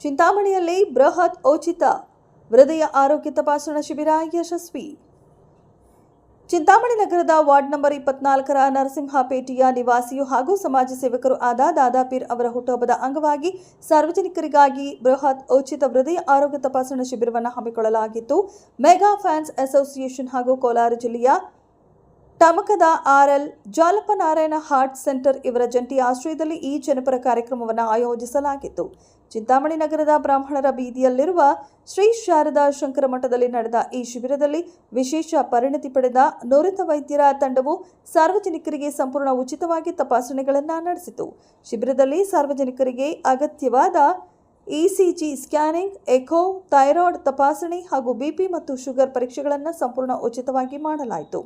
ಚಿಂತಾಮಣಿಯಲ್ಲಿ ಬೃಹತ್ ಉಚಿತ ಹೃದಯ ಆರೋಗ್ಯ ತಪಾಸಣಾ ಶಿಬಿರ ಯಶಸ್ವಿ. ಚಿಂತಾಮಣಿ ನಗರದ ವಾರ್ಡ್ ನಂಬರ್ 24ರ ನರಸಿಂಹಪೇಟೆಯ ನಿವಾಸಿಯು ಹಾಗೂ ಸಮಾಜ ಸೇವಕರು ಆದ ದಾದಾಪೀರ್ ಅವರ ಹುಟ್ಟುಹಬ್ಬದ ಅಂಗವಾಗಿ ಸಾರ್ವಜನಿಕರಿಗಾಗಿ ಬೃಹತ್ ಉಚಿತ ಹೃದಯ ಆರೋಗ್ಯ ತಪಾಸಣಾ ಶಿಬಿರವನ್ನು ಹಮ್ಮಿಕೊಳ್ಳಲಾಗಿತ್ತು. ಮೆಗಾ ಫ್ಯಾನ್ಸ್ ಅಸೋಸಿಯೇಷನ್ ಹಾಗೂ ಕೋಲಾರ ಜಿಲ್ಲೆಯ ಟಮಕದ RL Jalappa Narayana heart centre ಇವರ ಜಂಟಿ ಆಶ್ರಯದಲ್ಲಿ ಈ ಜನಪರ ಕಾರ್ಯಕ್ರಮವನ್ನು ಆಯೋಜಿಸಲಾಗಿತ್ತು. ಚಿಂತಾಮಣಿ ನಗರದ ಬ್ರಾಹ್ಮಣರ ಬೀದಿಯಲ್ಲಿರುವ ಶ್ರೀ ಶಾರದಾ ಶಂಕರ ಮಠದಲ್ಲಿ ನಡೆದ ಈ ಶಿಬಿರದಲ್ಲಿ ವಿಶೇಷ ಪರಿಣತಿ ಪಡೆದ ನುರಿತ ವೈದ್ಯರ ತಂಡವು ಸಾರ್ವಜನಿಕರಿಗೆ ಸಂಪೂರ್ಣ ಉಚಿತವಾಗಿ ತಪಾಸಣೆಗಳನ್ನು ನಡೆಸಿತು. ಶಿಬಿರದಲ್ಲಿ ಸಾರ್ವಜನಿಕರಿಗೆ ಅಗತ್ಯವಾದ ಇಸಿಜಿ ಸ್ಕ್ಯಾನಿಂಗ್, ಎಕೋ, ಥೈರಾಯ್ಡ್ ತಪಾಸಣೆ ಹಾಗೂ ಬಿಪಿ ಮತ್ತು ಶುಗರ್ ಪರೀಕ್ಷೆಗಳನ್ನು ಸಂಪೂರ್ಣ ಉಚಿತವಾಗಿ ಮಾಡಲಾಯಿತು.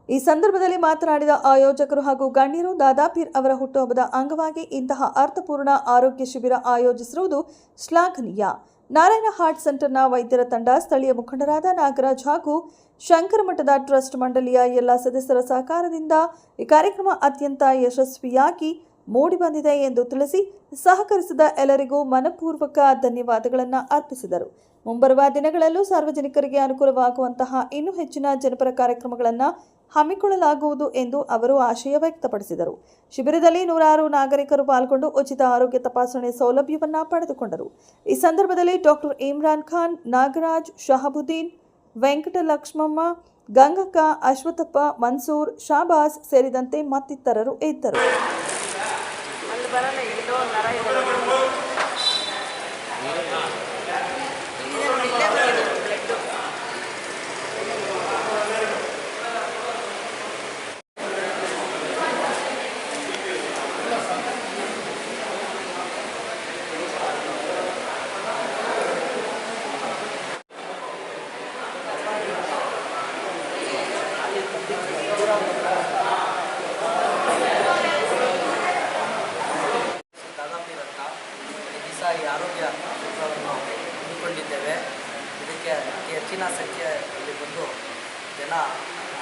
ಈ ಸಂದರ್ಭದಲ್ಲಿ ಮಾತನಾಡಿದ ಆಯೋಜಕರು ಹಾಗೂ ಗಣ್ಯರು, ದಾದಾಪೀರ್ ಅವರ ಹುಟ್ಟುಹಬ್ಬದ ಅಂಗವಾಗಿ ಇಂತಹ ಅರ್ಥಪೂರ್ಣ ಆರೋಗ್ಯ ಶಿಬಿರ ಆಯೋಜಿಸಿರುವುದು ಶ್ಲಾಘನೀಯ. ನಾರಾಯಣ ಹಾರ್ಟ್ ಸೆಂಟರ್ನ ವೈದ್ಯರ ತಂಡ, ಸ್ಥಳೀಯ ಮುಖಂಡರಾದ ನಾಗರಾಜ್ ಹಾಗೂ ಶಂಕರ ಮಠದ ಟ್ರಸ್ಟ್ ಮಂಡಳಿಯ ಎಲ್ಲ ಸದಸ್ಯರ ಸಹಕಾರದಿಂದ ಈ ಕಾರ್ಯಕ್ರಮ ಅತ್ಯಂತ ಯಶಸ್ವಿಯಾಗಿ ಮೂಡಿಬಂದಿದೆ ಎಂದು ತಿಳಿಸಿ ಸಹಕರಿಸಿದ ಎಲ್ಲರಿಗೂ ಮನಪೂರ್ವಕ ಧನ್ಯವಾದಗಳನ್ನು ಅರ್ಪಿಸಿದರು. ಮುಂಬರುವ ದಿನಗಳಲ್ಲೂ ಸಾರ್ವಜನಿಕರಿಗೆ ಅನುಕೂಲವಾಗುವಂತಹ ಇನ್ನೂ ಹೆಚ್ಚಿನ ಜನಪರ ಕಾರ್ಯಕ್ರಮಗಳನ್ನು ಹಮ್ಮಿಕೊಳ್ಳಲಾಗುವುದು ಎಂದು ಅವರು ಆಶಯ ವ್ಯಕ್ತಪಡಿಸಿದರು. ಶಿಬಿರದಲ್ಲಿ ನೂರಾರು ನಾಗರಿಕರು ಪಾಲ್ಗೊಂಡು ಉಚಿತ ಆರೋಗ್ಯ ತಪಾಸಣೆ ಸೌಲಭ್ಯವನ್ನು ಪಡೆದುಕೊಂಡರು. ಈ ಸಂದರ್ಭದಲ್ಲಿ ಡಾಕ್ಟರ್ ಇಮ್ರಾನ್ ಖಾನ್, ನಾಗರಾಜ್, ಶಹಾಬುದ್ದೀನ್, ವೆಂಕಟಲಕ್ಷ್ಮಮ್ಮ, ಗಂಗಕ್ಕ, ಅಶ್ವಥಪ್ಪ, ಮನ್ಸೂರ್, ಶಾಬಾಸ್ ಸೇರಿದಂತೆ ಮತ್ತಿತರರು ಇದ್ದರು. ಈ ಆರೋಗ್ಯ ಶಿಬಿರವನ್ನು ಹಮ್ಮಿಕೊಂಡಿದ್ದೇವೆ. ಇದಕ್ಕೆ ಹೆಚ್ಚಿನ ಸಂಖ್ಯೆಯಲ್ಲಿ ಬಂದು ಜನ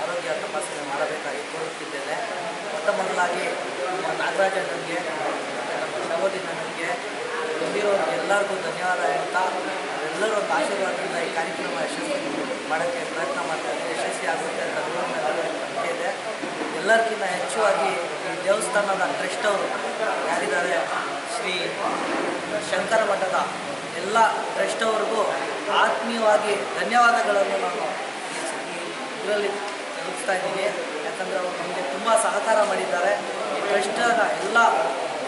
ಆರೋಗ್ಯ ತಪಾಸಣೆ ಮಾಡಬೇಕಾಗಿ ಕೋರುತ್ತಿದ್ದೇನೆ. ಮೊಟ್ಟ ಮೊದಲಾಗಿ ನಾಗರಾಜ್ ಅಣ್ಣನಿಗೆ ಮತ್ತು ನಮ್ಮ ಶಬೋದಿನ್ ಅಣ್ಣನಿಗೆ ಬಂದಿರೋರಿಗೆ ಎಲ್ಲರಿಗೂ ಧನ್ಯವಾದ ಹೇಳ್ತಾ, ಅವರೆಲ್ಲರೂ ಒಂದು ಆಶೀರ್ವಾದದಿಂದ ಈ ಕಾರ್ಯಕ್ರಮ ಯಶಸ್ವಿ ಮಾಡೋಕ್ಕೆ ಪ್ರಯತ್ನ ಮಾಡ್ತಾರೆ. ಯಶಸ್ವಿ ಆಗುತ್ತೆ ಅಂತ ನಂಬಿಕೆ ಇದೆ. ಎಲ್ಲರಿಗಿಂತ ಹೆಚ್ಚುವಾಗಿ ಈ ದೇವಸ್ಥಾನದ ಟ್ರಸ್ಟ್ ಅವರು ಯಾರಿದ್ದಾರೆ, ಶ್ರೀ ಶಂಕರ ಮಠದ ಎಲ್ಲ ಟ್ರಸ್ಟ್ ಅವ್ರಿಗೂ ಆತ್ಮೀಯವಾಗಿ ಧನ್ಯವಾದಗಳನ್ನು ನಾನು ಇದರಲ್ಲಿ ತಿಳಿಸ್ತಾ ಇದ್ದೀನಿ. ಯಾಕಂದರೆ ಅವರು ನಮಗೆ ತುಂಬ ಸಹಕಾರ ಮಾಡಿದ್ದಾರೆ. ಈ ಟ್ರಸ್ಟದ ಎಲ್ಲ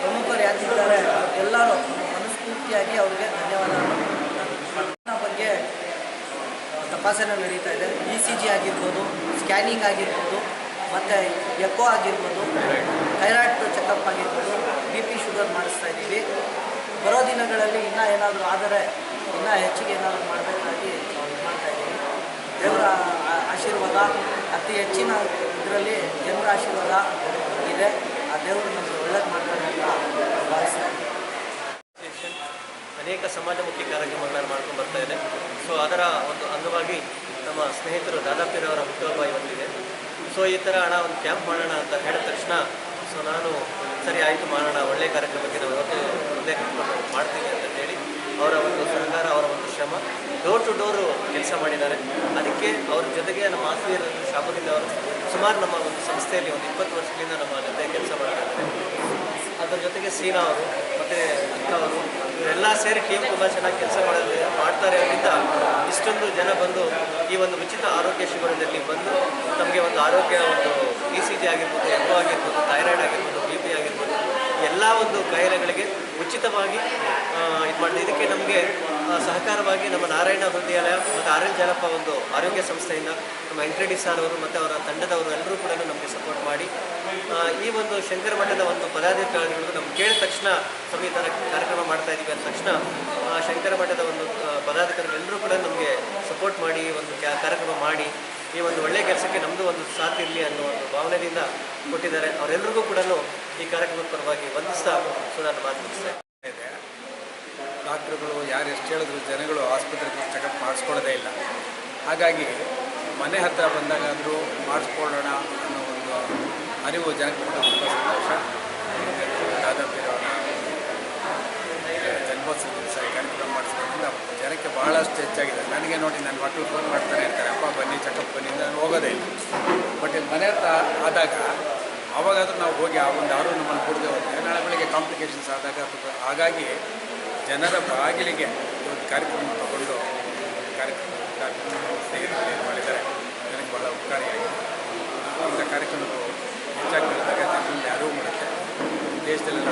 ಪ್ರಮುಖರು ಯಾರಿದ್ದಾರೆ ಎಲ್ಲರೂ ಮನಸ್ಫೂರ್ತಿಯಾಗಿ ಅವರಿಗೆ ಧನ್ಯವಾದಗಳು. ಬಗ್ಗೆ ತಪಾಸಣೆ ನಡೀತಾ ಇದೆ. ಇಸಿಜಿ ಆಗಿರ್ಬೋದು, ಸ್ಕ್ಯಾನಿಂಗ್ ಆಗಿರ್ಬೋದು, ಮತ್ತು ಎಕೋ ಆಗಿರ್ಬೋದು, ಥೈರಾಯ್ಡ್ ಚೆಕಪ್ ಆಗಿರ್ಬೋದು, ಬಿಪಿ ಶುಗರ್ ಮಾಡಿಸ್ತಾ ಇದ್ದೀವಿ. ಬರೋ ದಿನಗಳಲ್ಲಿ ಇನ್ನೂ ಏನಾದರೂ ಆದರೆ ಇನ್ನೂ ಹೆಚ್ಚಿಗೆ ಏನಾದರೂ ಮಾಡಬೇಕಾಗಿ ಮಾಡ್ತಾಯಿದ್ದೀವಿ. ದೇವರ ಆಶೀರ್ವಾದ ಅತಿ ಹೆಚ್ಚಿನ ಇದರಲ್ಲಿ ಜನರ ಆಶೀರ್ವಾದ ಇದೆ. ಆ ದೇವರು ನಮಗೆ ಒಳ್ಳೇದು ಮಾಡ್ತಾರೆ ಅಂತ ಭಾವಿಸ್ತಾರೆ. ಅನೇಕ ಸಮಾಜಮುಖಿ ಕಾರ್ಯಕ್ರಮಗಳನ್ನು ಮಾಡ್ಕೊಂಡು ಬರ್ತಾ ಇದೆ. ಸೊ ಅದರ ಒಂದು ಅಂಗವಾಗಿ ನಮ್ಮ ಸ್ನೇಹಿತರು ದಾದಾಪೀರ್ ಅವರ ಹುಟ್ಟುಹಬ್ಬ ಇವತ್ತಿದೆ. ಸೊ ಈ ಥರ ಒಂದು ಕ್ಯಾಂಪ್ ಮಾಡೋಣ ಅಂತ ಹೇಳಿದ ತಕ್ಷಣ ನಾನು ಸರಿ ಆಯಿತು ಮಾಡೋಣ, ಒಳ್ಳೆಯ ಕಾರ್ಯಕ್ರಮಕ್ಕೆ ನಾವು ಇವತ್ತು ಮುಂದೆ ಕಟ್ಕೊಂಡು ಮಾಡ್ತೀವಿ ಅಂತ ಹೇಳಿ ಅವರ ಒಂದು ಸಹಕಾರ, ಅವರ ಒಂದು ಶ್ರಮ, ಡೋರ್ ಟು ಡೋರು ಕೆಲಸ ಮಾಡಿದ್ದಾರೆ. ಅದಕ್ಕೆ ಅವ್ರ ಜೊತೆಗೆ ನಮ್ಮ ಆತ್ಮೀಯರಾದ ಶಾಬುದ್ದೀನ್ ಅವರು ಸುಮಾರು ನಮ್ಮ ಒಂದು ಸಂಸ್ಥೆಯಲ್ಲಿ ಒಂದು 20 ವರ್ಷದಿಂದ ನಮ್ಮ ಜೊತೆ ಕೆಲಸ ಮಾಡ್ತಾ ಇದ್ದಾರೆ. ಅದರ ಜೊತೆಗೆ ಸೀನಾ ಅವರು ಮತ್ತು ಅಕ್ಕ ಅವರು ಇವರೆಲ್ಲ ಸೇರಿ ಟೀಮ್ ತುಂಬ ಚೆನ್ನಾಗಿ ಕೆಲಸ ಮಾಡ್ತಾರೆ. ಅದರಿಂದ ಇಷ್ಟೊಂದು ಜನ ಬಂದು ಈ ಒಂದು ಉಚಿತ ಆರೋಗ್ಯ ಶಿಬಿರದಲ್ಲಿ ಬಂದು ನಮಗೆ ಒಂದು ಆರೋಗ್ಯ ಒಂದು ಇಸಿಜಿ ಆಗಿರ್ಬೋದು, ಎಕೋ ಆಗಿರ್ಬೋದು, ಥೈರಾಯ್ಡ್ ಆಗಿರ್ಬೋದು, ಬಿಪಿ ಆಗಿರ್ಬೋದು, ಎಲ್ಲ ಒಂದು ಕಾಯಿಲೆಗಳಿಗೆ ಉಚಿತವಾಗಿ ಇದು ಮಾಡಿದೆ. ಇದಕ್ಕೆ ನಮಗೆ ಸಹಕಾರವಾಗಿ ನಮ್ಮ ನಾರಾಯಣ ಹೃದಯಾಲಯ ಮತ್ತು ಆರ್ಎಲ್ ಜಾಲಪ್ಪ ಒಂದು ಆರೋಗ್ಯ ಸಂಸ್ಥೆಯಿಂದ ನಮ್ಮ ವೆಂಕಟರೆಡ್ಡಿ ಸರ್ ಅವರು ಮತ್ತು ಅವರ ತಂಡದವರು ಎಲ್ಲರೂ ಕೂಡ ನಮಗೆ ಸಪೋರ್ಟ್ ಮಾಡಿ ಈ ಒಂದು ಶಂಕರ ಮಠದ ಒಂದು ಪದಾಧಿಕಾರಿಗಳು ನಮ್ಗೆ ಕೇಳಿದ ತಕ್ಷಣ ಈ ಥರ ಕಾರ್ಯಕ್ರಮ ಮಾಡ್ತಾ ಇದ್ದೀವಿ ಅಂದ ತಕ್ಷಣ ಶಂಕರ ಮಠದ ಒಂದು ಪದಾಧಿಕಾರಿಗಳು ಎಲ್ಲರೂ ಕೂಡ ನಮಗೆ ಸಪೋರ್ಟ್ ಮಾಡಿ ಒಂದು ಕಾರ್ಯಕ್ರಮ ಮಾಡಿ ಈ ಒಂದು ಒಳ್ಳೆಯ ಕೆಲಸಕ್ಕೆ ನಮ್ಮದು ಒಂದು ಸಾಥ್ ಇರಲಿ ಅನ್ನೋ ಒಂದು ಭಾವನೆಯಿಂದ ಕೊಟ್ಟಿದ್ದಾರೆ. ಅವರೆಲ್ಲರಿಗೂ ಕೂಡ ಈ ಕಾರ್ಯಕ್ರಮದ ಪರವಾಗಿ ವಂದಿಸ್ತಾ ನಾನು ಮಾತು ಮುಗಿಸ್ತಾ ಇದೆ. ಡಾಕ್ಟ್ರುಗಳು ಯಾರು ಎಷ್ಟು ಹೇಳಿದ್ರು ಜನಗಳು ಆಸ್ಪತ್ರೆಗೆ ಚೆಕಪ್ ಮಾಡಿಸ್ಕೊಳ್ಳೋದೇ ಇಲ್ಲ. ಹಾಗಾಗಿ ಮನೆ ಹತ್ತಿರ ಬಂದಾಗಾದರೂ ಮಾಡಿಸ್ಕೊಳ್ಳೋಣ ಅನ್ನೋ ಒಂದು ಅರಿವು ಜನಕ್ಕೆ ತುಂಬ ಸಂತೋಷ. ದಾದಾಪೀರ್ ಅವರ ಅಷ್ಟು ಹೆಚ್ಚಾಗಿದೆ. ನನಗೆ ನೋಡಿ ನನ್ನ ಮಕ್ಕಳು ಫೋನ್ ಮಾಡ್ತಾನೆ ಇರ್ತಾರೆ, ಅಪ್ಪ ಬನ್ನಿ ಚೆಕಪ್ ಬನ್ನಿ, ನಾನು ಹೋಗೋದೇ ಇಲ್ಲ. ಬಟ್ ಇಲ್ಲಿ ಮನೆ ಹತ್ರ ಆದಾಗ ಆವಾಗಾದರೂ ನಾವು ಹೋಗಿ ಆ ಒಂದು ಯಾರೂ ನಮ್ಮನ್ನು ಕೊಡದೆ ಹೋದರೆ ನಾಳೆ ಬೆಳಿಗ್ಗೆ ಕಾಂಪ್ಲಿಕೇಶನ್ಸ್ ಆದಾಗ ಹಾಗಾಗಿ ಜನರ ಬಾಗಿಲಿಗೆ ಒಂದು ಕಾರ್ಯಕ್ರಮ ತಗೊಂಡು ಕಾರ್ಯಕ್ರಮ ಸ್ನೇಹಿತರು ಏನು ಮಾಡಿದ್ದಾರೆ ನನಗೆ ಭಾಳ ಉಪಕಾರಿಯಾಗಿದೆ. ಇಂಥ ಕಾರ್ಯಕ್ರಮಗಳು ಹೆಚ್ಚಾಗಿ ನಡೆದಾಗ ಜನರಲ್ಲಿ ಅರಿವು ಮಾಡುತ್ತೆ. ದೇಶದಲ್ಲಿ